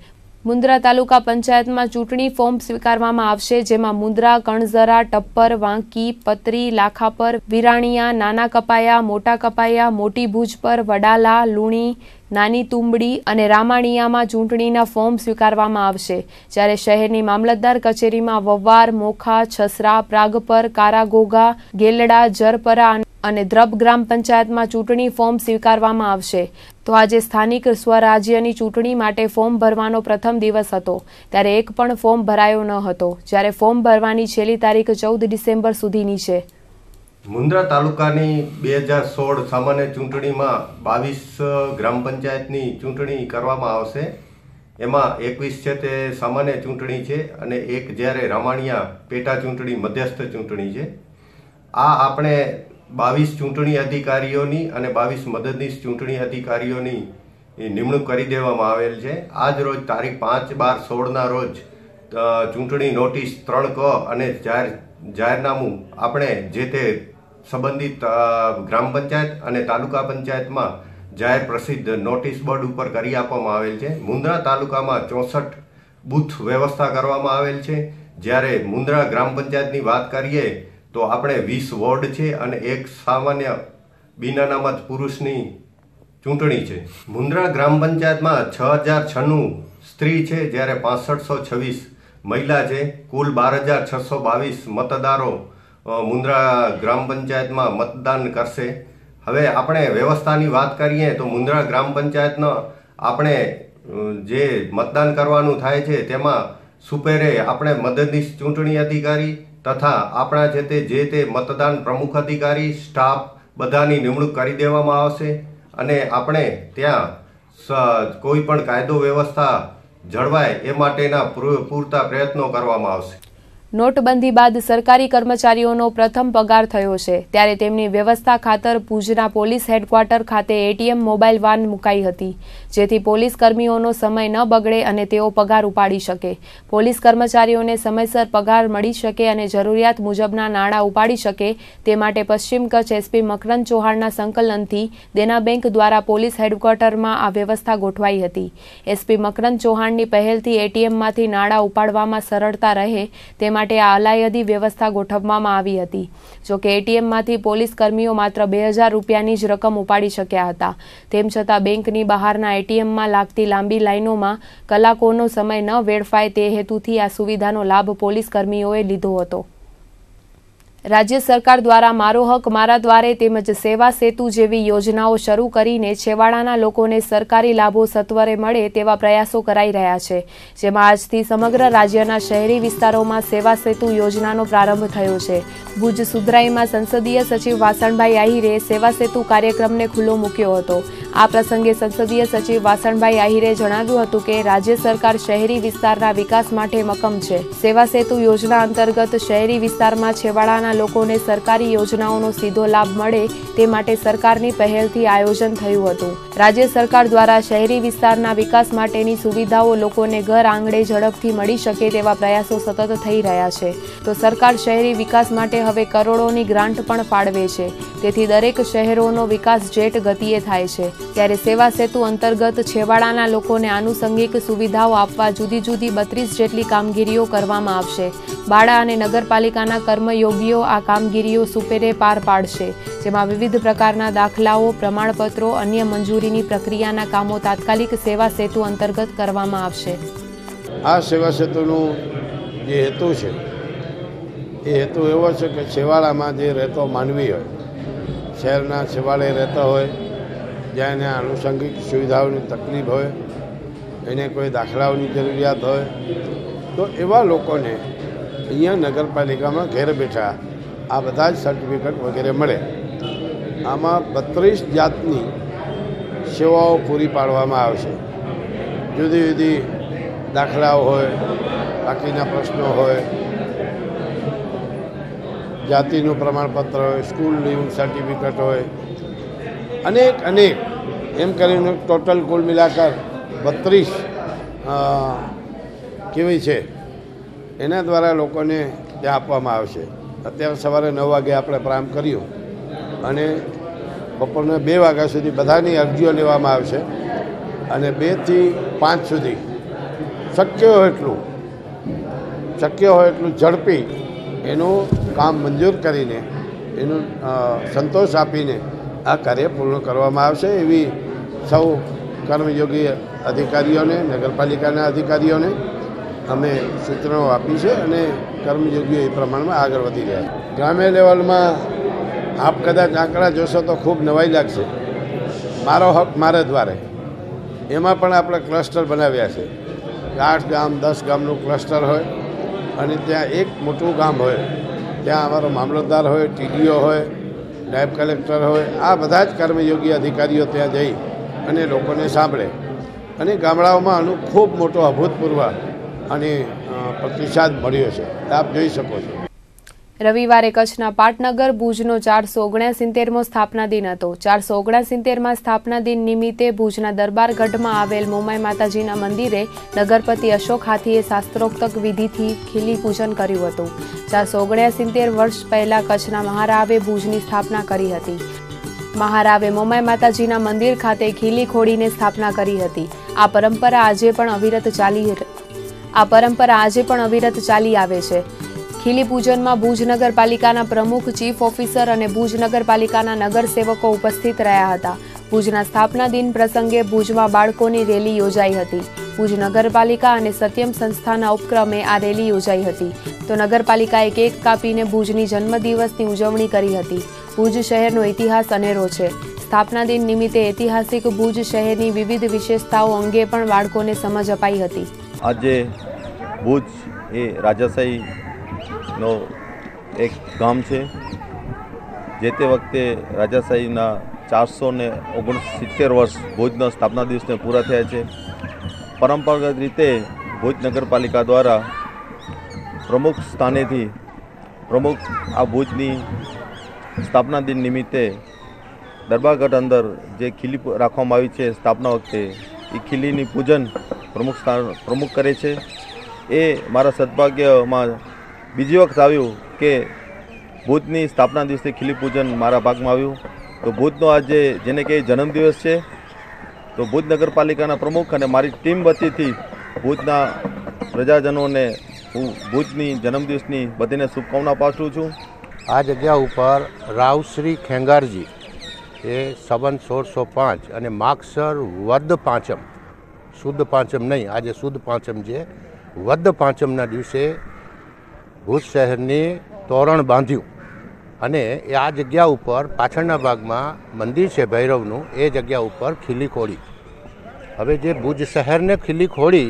મુન્દ્રા તાલુકા પંચાયતમાં ચૂંટણી ફોર્મ સ્વીકારવામાં આવશે, જેમાં મુન્દ્રા, કણઝરા, ટપ્પર, વાંકી, પતરી, લાખાપર, વિરાણીયા, નાના કપાયા, મોટા કપાયા, મોટી ભુજપર, વડાલા, લુણી, નાની તુંબડી અને રામાણીયામાં ચૂંટણીના ફોર્મ સ્વીકારવામાં આવશે. જ્યારે શહેરની મામલતદાર કચેરીમાં વવ્વાર, મોખા, છસરા, પ્રાગપર, કારાગોગા, ગેલડા, જરપરા અને દ્રબ ગ્રામ પંચાયતમાં ચૂંટણી ફોર્મ સ્વીકારવામાં આવશે. તો આજે સ્થાનિક સ્વરાજ્યની ચૂંટણી માટે ફોર્મ ભરવાનો પ્રથમ દિવસ હતો, ત્યારે એક પણ ફોર્મ ભરાયો ન હતો, જ્યારે ફોર્મ ભરવાની છેલ્લી તારીખ 14 ડિસેમ્બર સુધીની છે. મુન્દ્રા તાલુકાની 2016 સામાન્ય ચૂંટણીમાં 22 ગ્રામ પંચાયતની ચૂંટણી કરવામાં આવશે. એમાં 21 છે તે સામાન્ય ચૂંટણી છે અને એક જ્યારે રામાણીયા પેટા ચૂંટણી મધ્યસ્થ ચૂંટણી છે. આ આપણે 22 ચૂંટણી અધિકારીઓની અને 22 મદદનીશ ચૂંટણી અધિકારીઓની નિમણૂક કરી દેવામાં આવેલ છે. આજ રોજ તારીખ 5/12/16ના રોજ ચૂંટણી નોટિસ 3ક અને જાહેરનામું આપણે જે તે સંબંધિત ગ્રામ પંચાયત અને તાલુકા પંચાયતમાં જાહેર પ્રસિદ્ધ નોટિસ બોર્ડ ઉપર કરી આપવામાં આવેલ છે. મુન્દ્રા તાલુકામાં 64 બૂથ વ્યવસ્થા કરવામાં આવેલ છે. જ્યારે મુન્દ્રા ગ્રામ પંચાયતની વાત કરીએ તો આપણે 20 વોર્ડ છે અને એક સામાન્ય બિનઅનામત પુરુષની ચૂંટણી છે. મુન્દ્રા ગ્રામ પંચાયતમાં 6096 સ્ત્રી છે, જ્યારે 6526 મહિલા છે. કુલ 12622 મતદારો મુન્દ્રા ગ્રામ પંચાયતમાં મતદાન કરશે. હવે આપણે વ્યવસ્થાની વાત કરીએ તો મુન્દ્રા ગ્રામ પંચાયતનો આપણે જે મતદાન કરવાનું થાય છે તેમાં સુપેરે આપણે મદદનીશ ચૂંટણી અધિકારી તથા આપણા જે તે મતદાન પ્રમુખ અધિકારી સ્ટાફ બધાની નિમણૂક કરી દેવામાં આવશે અને આપણે ત્યાં કોઈ પણ કાયદો વ્યવસ્થા જળવાય એ માટેના પૂરતા પ્રયત્નો કરવામાં આવશે. નોટબંધી બાદ સરકારી કર્મચારીઓનો પ્રથમ પગાર થયો છે, ત્યારે તેમની વ્યવસ્થા ખાતર ભુજના પોલીસ હેડક્વાર્ટર ખાતે એટીએમ મોબાઈલ વાન મુકાઈ હતી, જેથી પોલીસ કર્મીઓનો સમય ન બગડે અને તેઓ પગાર ઉપાડી શકે. પોલીસ કર્મચારીઓને સમયસર પગાર મળી શકે અને જરૂરિયાત મુજબના નાણાં ઉપાડી શકે તે માટે પશ્ચિમ કચ્છ એસપી મકરંદ ચૌહાણના સંકલનથી દેના બેંક દ્વારા પોલીસ હેડક્વાર્ટરમાં આ વ્યવસ્થા ગોઠવાઈ હતી. એસપી મકરંદ ચૌહાણની પહેલથી એટીએમમાંથી નાણાં ઉપાડવામાં સરળતા રહે તે માટે આ અલાયદી વ્યવસ્થા ગોઠવવામાં આવી હતી. જોકે એટીએમમાંથી પોલીસ કર્મીઓ માત્ર 2000 રૂપિયાની જ રકમ ઉપાડી શક્યા હતા. તેમ છતાં બેંકની બહારના એટીએમમાં લાગતી લાંબી લાઈનોમાં કલાકોનો સમય ન વેડફાય તે હેતુથી આ સુવિધાનો લાભ પોલીસ કર્મીઓએ લીધો હતો. રાજ્ય સરકાર દ્વારા મારો હક મારા દ્વારે તેમજ સેવા સેતુ જેવી યોજનાઓ શરૂ કરીને છેવાડાના લોકોને સરકારી લાભો સત્વરે મળે તેવા પ્રયાસો કરાઈ રહ્યા છે, જેમાં આજથી સમગ્ર રાજ્યના શહેરી વિસ્તારોમાં સેવા સેતુ યોજનાનો પ્રારંભ થયો છે. ભુજ સુધરાઈમાં સંસદીય સચિવ વાસણભાઈ આહિરે સેવા સેતુ કાર્યક્રમને ખુલ્લો મૂક્યો હતો. આ પ્રસંગે સંસદીય સચિવ વાસણભાઈ આહિરે જણાવ્યું હતું કે રાજ્ય સરકાર શહેરી વિસ્તારના વિકાસ માટે મક્કમ છે. સેવા સેતુ યોજના અંતર્ગત શહેરી વિસ્તારમાં છેવાડાના લોકોને સરકારી યોજનાઓનો સીધો લાભ મળે તે માટે સરકારની પહેલથી આયોજન થયું હતું. રાજ્ય સરકાર દ્વારા શહેરી વિસ્તારના વિકાસ માટેની સુવિધાઓ લોકોને ઘર આંગણે ઝડપથી મળી શકે તેવા પ્રયાસો સતત થઈ રહ્યા છે. તો સરકાર શહેરી વિકાસ માટે હવે કરોડોની ગ્રાન્ટ પણ ફાળવે છે. તેથી દરેક શહેરોનો વિકાસ જેટ ગતિએ થાય છે. ત્યારે સેવા સેતુ અંતર્ગત છેવાડાના લોકોને આનુષંગિક સુવિધાઓ આપવા જુદી જુદી 32 જેટલી કામગીરીઓ કરવામાં આવશે. બાળા અને નગરપાલિકાના કર્મયોગીઓ આ કામગીરીઓ સુપેરે પાર પાડશે, જેમાં વિવિધ પ્રકારના દાખલાઓ, પ્રમાણપત્રો, અન્ય મંજૂરીની પ્રક્રિયાના કામો તાત્કાલિક સેવા સેતુ અંતર્ગત કરવામાં આવશે. આ સેવા સેતુનું જે હેતુ છે એ હેતુ એવો છે કે છેવાડામાં જે રહેતો માનવી હોય, શહેરના છેવાડે રહેતા હોય, જ્યાં એને આનુષંગિક સુવિધાઓની તકલીફ હોય, એને કોઈ દાખલાઓની જરૂરિયાત હોય, તો એવા લોકોને અહીંયા નગરપાલિકામાં ઘેર બેઠા આ બધા જ સર્ટિફિકેટ વગેરે મળે. આમાં 32 જાતની સેવાઓ પૂરી પાડવામાં આવશે. જુદી જુદી દાખલાઓ હોય, બાકીના પ્રશ્નો હોય, જાતિનું પ્રમાણપત્ર હોય, સ્કૂલ લીવિંગ સર્ટિફિકેટ હોય, અનેક એમ કરીને ટોટલ કુલ મિલાકર 32 કેવી છે એના દ્વારા લોકોને ત્યાં આપવામાં આવશે. અત્યારે સવારે 9 વાગે આપણે પ્રારંભ કર્યું અને બપોરના 2 વાગ્યા સુધી બધાની અરજીઓ લેવામાં આવશે અને 2 થી 5 સુધી શક્ય હોય એટલું ઝડપી એનું કામ મંજૂર કરીને એનું સંતોષ આપીને આ કાર્ય પૂર્ણ કરવામાં આવશે એવી સૌ કર્મયોગી અધિકારીઓને, નગરપાલિકાના અધિકારીઓને અમે સૂચનાઓ આપી છે અને કર્મયોગીઓ એ પ્રમાણમાં આગળ વધી રહ્યા છે. ગ્રામ્ય લેવલમાં આપ કદાચ આંકડા જોશો તો ખૂબ નવાઈ લાગશે. મારો હક મારે દ્વારે એમાં પણ આપણે ક્લસ્ટર બનાવ્યા છે. 8 ગામ 10 ગામનું ક્લસ્ટર હોય અને ત્યાં એક મોટું ગામ હોય, ત્યાં અમારો મામલતદાર હોય, ટીડીઓ હોય, નાયબ કલેક્ટર હોય, આ બધા જ કર્મયોગી અધિકારીઓ ત્યાં જઈ અને લોકોને સાંભળે અને ગામડાઓમાં આનું ખૂબ મોટો અભૂતપૂર્વ અને પ્રતિસાદ મળ્યો છે. આપ જોઈ શકો છો. રવિવારે કચ્છના પાટનગર ભુજનો 479મો સ્થાપના દિન હતો. 479માં સ્થાપના દિન નિમિત્તે ભુજના દરબારગઢમાં આવેલ મોમાઈ માતાજીના મંદિરે નગરપતિ અશોક હાથીએ શાસ્ત્રોક્ત વિધિથી ખીલી પૂજન કર્યું હતું. 479 વર્ષ પહેલા કચ્છના મહારાવે ભુજની સ્થાપના કરી હતી. મહારાવે મોમાઈ માતાજીના મંદિર ખાતે ખીલી ખોડીને સ્થાપના કરી હતી. આ પરંપરા આજે પણ અવિરત ચાલી આવે છે. ખીલી પૂજનમાં ભુજ નગરપાલિકાના પ્રમુખ, ચીફ ઓફિસર અને ભુજ નગરપાલિકાના નગરસેવકો ઉપસ્થિત રહ્યા હતા. ભુજના સ્થાપના દિન પ્રસંગે ભુજમાં બાળકોની રેલી યોજાઈ હતી. ભુજ નગરપાલિકા અને સત્યમ સંસ્થાના ઉપક્રમે આ રેલી યોજાઈ હતી. તો નગરપાલિકાએ કેક કાપીને ભુજની જન્મદિવસની ઉજવણી કરી હતી. ભુજ શહેરનો ઇતિહાસ અનેરો છે. સ્થાપના દિન નિમિત્તે ઐતિહાસિક ભુજ શહેરની વિવિધ વિશેષતાઓ અંગે પણ બાળકોને સમજ અપાઈ હતી. આજે ભુજ એ રાજાશાહી નો એક ગામ છે. જે તે વખતે રાજાશાહીના 469 વર્ષ ભુજના સ્થાપના દિવસને પૂરા થયા છે. પરંપરાગત રીતે ભુજ નગરપાલિકા દ્વારા પ્રમુખ સ્થાનેથી પ્રમુખ આ ભુજની સ્થાપના દિન નિમિત્તે દરબારગઢ અંદર જે ખીલી રાખવામાં આવી છે સ્થાપના વખતે, એ ખીલીની પૂજન પ્રમુખ કરે છે. એ મારા સદભાગ્યમાં બીજી વખત આવ્યું કે ભુજની સ્થાપના દિવસે ખીલી પૂજન મારા ભાગમાં આવ્યું. તો ભુજનો આજે જેને કે જન્મદિવસ છે, તો ભુજ નગરપાલિકાના પ્રમુખ અને મારી ટીમ વતીથી ભુજના પ્રજાજનોને હું ભુજની જન્મદિવસની બધીને શુભકામના પાઠવું છું. આ જગ્યા ઉપર રાવશ્રી ખેંગારજી એ સંવત 1605 અને માગસર વદ પાંચમ, શુદ્ધ પાંચમ નહીં, આજે શુદ્ધ પાંચમ છે, વદ પાંચમના દિવસે ભુજ શહેરની તોરણ બાંધ્યું અને આ જગ્યા ઉપર પાછળના ભાગમાં મંદિર છે ભૈરવનું, એ જગ્યા ઉપર ખીલી ખોડી. હવે જે ભુજ શહેરને ખીલી ખોડી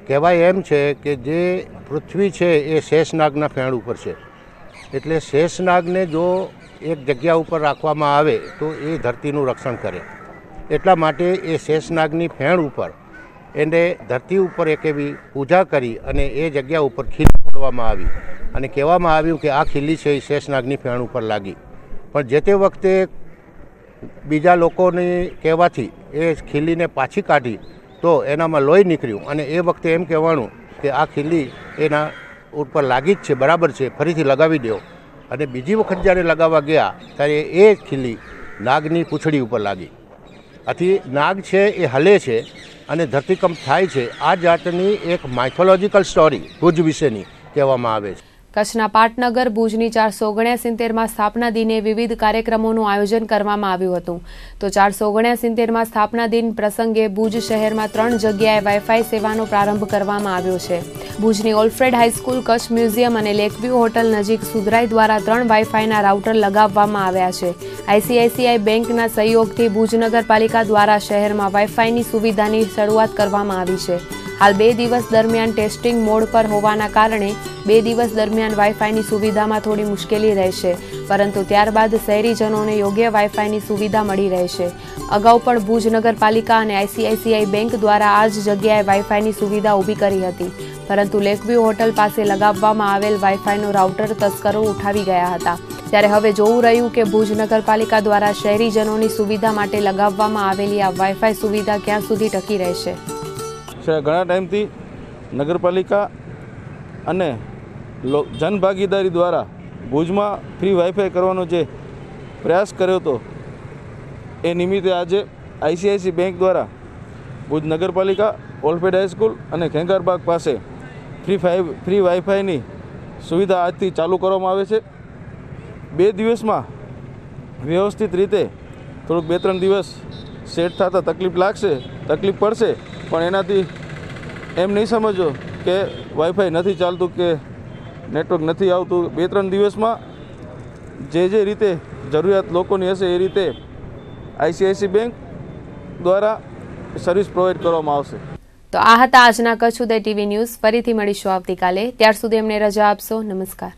કહેવાય એમ છે કે જે પૃથ્વી છે એ શેષનાગના ફેણ ઉપર છે. એટલે શેષનાગને જો એક જગ્યા ઉપર રાખવામાં આવે તો એ ધરતીનું રક્ષણ કરે. એટલા માટે એ શેષનાગની ફેણ ઉપર એને ધરતી ઉપર એક એવી પૂજા કરી અને એ જગ્યા ઉપર ખીલી ખોદવામાં આવી અને કહેવામાં આવ્યું કે આ ખીલી છે એ શેષનાગની ફેણ ઉપર લાગી. પણ જે તે વખતે બીજા લોકોની કહેવાથી એ ખીલીને પાછી કાઢી તો એનામાં લોહી નીકળ્યું અને એ વખતે એમ કહેવાનું કે આ ખીલી એના ઉપર લાગી જ છે, બરાબર છે, ફરીથી લગાવી દો. અને બીજી વખત જ્યારે લગાવવા ગયા ત્યારે એ ખીલી નાગની પૂંછડી ઉપર લાગી. આથી નાગ છે એ હલે છે અને ધરતીકંપ થાય છે. આ જાતની એક માઇથોલોજીકલ સ્ટોરી ભુજ વિશેની કહેવામાં આવે છે. કચ્છના પાટનગર ભુજની 469માં સ્થાપના દિને વિવિધ કાર્યક્રમોનું આયોજન કરવામાં આવ્યું હતું. તો 469માં સ્થાપના દિન પ્રસંગે ભુજ શહેરમાં 3 જગ્યાએ વાઈફાઈ સેવાનો પ્રારંભ કરવામાં આવ્યો છે. ભુજની ઓલ્ફ્રેડ હાઈસ્કૂલ, કચ્છ મ્યુઝિયમ અને લેકવ્યુ હોટલ નજીક સુધરાઈ દ્વારા 3 વાઈફાઈના રાઉટર લગાવવામાં આવ્યા છે. આઈસીઆઈસીઆઈ બેંકના સહયોગથી ભુજ નગરપાલિકા દ્વારા શહેરમાં વાઈફાઈની સુવિધાની શરૂઆત કરવામાં આવી છે. હાલ 2 દિવસ દરમિયાન ટેસ્ટિંગ મોડ પર હોવાના કારણે 2 દિવસ દરમિયાન વાઈફાઈની સુવિધામાં થોડી મુશ્કેલી રહેશે, પરંતુ ત્યારબાદ શહેરીજનોને યોગ્ય વાઈફાઈની સુવિધા મળી રહેશે. અગાઉ પણ ભુજ નગરપાલિકા અને આઈસીઆઈસીઆઈ બેંક દ્વારા આ જ જગ્યાએ વાઈફાઈની સુવિધા ઊભી કરી હતી, પરંતુ લેકવ્યુ હોટલ પાસે લગાવવામાં આવેલ વાઈફાઈનો રાઉટર તસ્કરો ઉઠાવી ગયા હતા. ત્યારે હવે જોવું રહ્યું કે ભુજ નગરપાલિકા દ્વારા શહેરીજનોની સુવિધા માટે લગાવવામાં આવેલી આ વાઈફાઈ સુવિધા ક્યાં સુધી ટકી રહેશે. ઘણા ટાઈમથી નગરપાલિકા અને જનભાગીદારી દ્વારા ભુજમાં ફ્રી વાઈફાઈ કરવાનો જે પ્રયાસ કર્યો હતો એ નિમિત્તે આજે આઈસીઆઈસી બેંક દ્વારા ભુજ નગરપાલિકા, ઓલ્ફેડ હાઈસ્કૂલ અને ખેંગારબાગ પાસે ફ્રી વાઈફાઈની સુવિધા આજથી ચાલુ કરવામાં આવે છે. 2 દિવસમાં વ્યવસ્થિત રીતે થોડુંક 2-3 દિવસ સેટ થતાં તકલીફ પડશે, પણ એનાથી એમ નહીં સમજો કે વાઈફાઈ નથી ચાલતું કે નેટવર્ક નથી આવતું. 2-3 દિવસમાં જે રીતે જરૂરિયાત લોકોની હશે એ રીતે આઈસીઆઈસી બેંક દ્વારા સર્વિસ પ્રોવાઈડ કરવામાં આવશે. તો આ હતા આજના કચ્છ ઉદય ટીવી ન્યૂઝ. ફરીથી મળીશું આવતીકાલે. ત્યાર સુધી અમને રજા આપશો. નમસ્કાર.